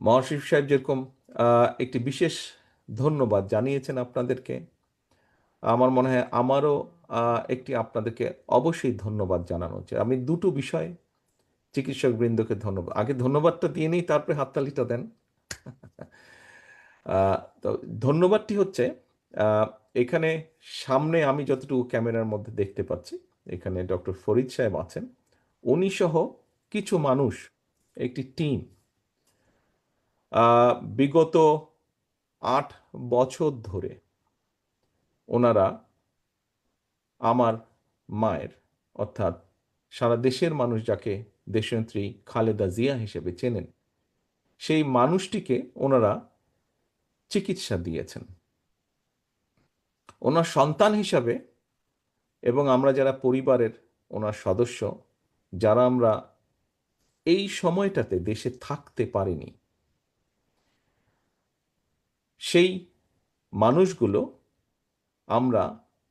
মহাশিব সাহেব যেরকম একটি বিশেষ ধন্যবাদ জানিয়েছেন আপনাদেরকে, আমার মনে হয় আমারও একটি আপনাদেরকে অবশ্যই ধন্যবাদ জানানো উচিত। আমি দুটো বিষয় চিকিৎসক বৃন্দকে ধন্যবাদ, আগে ধন্যবাদটা দিয়ে নিই, তারপরে হাততালিটা দেন। তো ধন্যবাদটি হচ্ছে, আহ, এখানে সামনে আমি যতটুকু ক্যামেরার মধ্যে দেখতে পাচ্ছি, এখানে ডক্টর ফরিদ সাহেব আছেন, উনি সহ কিছু মানুষ, একটি টিম, বিগত 8 বছর ধরে ওনারা আমার মায়ের, অর্থাৎ সারা দেশের মানুষ যাকে দেশনেত্রী খালেদা জিয়া হিসেবে চেনেন, সেই মানুষটিকে ওনারা চিকিৎসা দিয়েছেন ওনার সন্তান হিসাবে। এবং আমরা যারা পরিবারের ওনার সদস্য, যারা আমরা এই সময়টাতে দেশে থাকতে পারিনি, সেই মানুষগুলো আমরা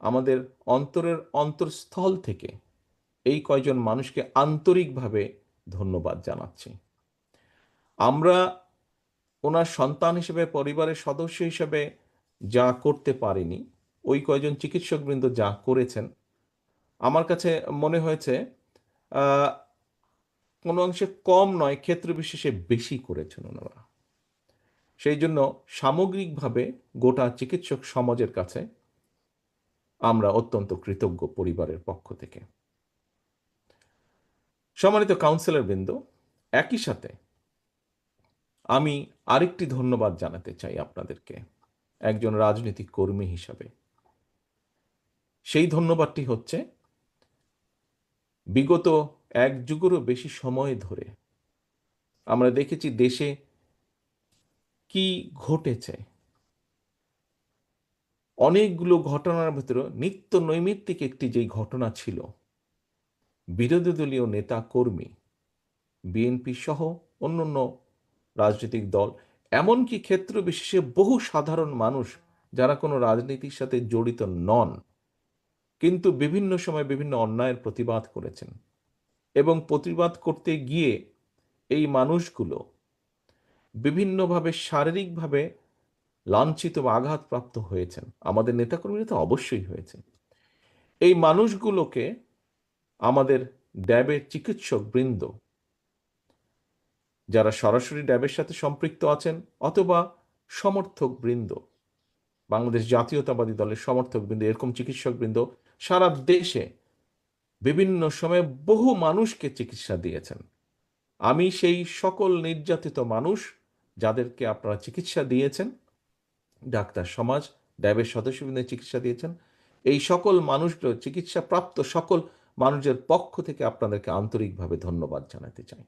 আমাদের অন্তরের অন্তঃস্থল থেকে এই কয়জন মানুষকে আন্তরিকভাবে ধন্যবাদ জানাচ্ছি। আমরা ওনার সন্তান হিসেবে, পরিবারের সদস্য হিসেবে যা করতে পারিনি, ওই কয়জন চিকিৎসকবৃন্দ যা করেছেন, আমার কাছে মনে হয়েছে আহ, কোনো অংশে কম নয়, ক্ষেত্র বিশেষে বেশি করেছেন ওনারা। সেই জন্য সামগ্রিকভাবে গোটা চিকিৎসক সমাজের কাছে আমরা অত্যন্ত কৃতজ্ঞ পরিবারের পক্ষ থেকে। সম্মানিত কাউন্সিলর বৃন্দ, একই সাথে আমি আরেকটি ধন্যবাদ জানাতে চাই আপনাদেরকে একজন রাজনৈতিক কর্মী হিসাবে। সেই ধন্যবাদটি হচ্ছে, বিগত 1 যুগেরও বেশি সময় ধরে আমরা দেখেছি দেশে কি ঘটেছে। অনেকগুলো ঘটনার ভিতরে নিত্য নৈমিত্তিক একটি যেই ঘটনা ছিল, বিরোধী দলীয় নেতা কর্মী, বিএনপি সহ অন্যান্য রাজনৈতিক দল, এমনকি ক্ষেত্র বিশেষে বহু সাধারণ মানুষ যারা কোনো রাজনীতির সাথে জড়িত নন, কিন্তু বিভিন্ন সময় বিভিন্ন অন্যায়ের প্রতিবাদ করেছেন। এবং প্রতিবাদ করতে গিয়ে এই মানুষগুলো বিভিন্নভাবে শারীরিকভাবে লাঞ্ছিত বা আঘাতপ্রাপ্ত হয়েছেন। আমাদের নেতাকর্মীরা তো অবশ্যই হয়েছে। এই মানুষগুলোকে আমাদের ড্যাবের চিকিৎসক বৃন্দ, যারা সরাসরি ড্যাবের সাথে সম্পৃক্ত আছেন অথবা সমর্থক বৃন্দ, বাংলাদেশ জাতীয়তাবাদী দলের সমর্থক বৃন্দ, এরকম চিকিৎসক বৃন্দ সারা দেশে বিভিন্ন সময়ে বহু মানুষকে চিকিৎসা দিয়েছেন। আমি সেই সকল নির্যাতিত মানুষ যাদেরকে আপনারা চিকিৎসা দিয়েছেন, ডাক্তার সমাজ, ড্যাবের সদস্যবৃন্দের চিকিৎসা দিয়েছেন, এই সকল মানুষগুলো, চিকিৎসা প্রাপ্ত সকল মানুষের পক্ষ থেকে আপনাদেরকে আন্তরিকভাবে ধন্যবাদ জানাতে চাই।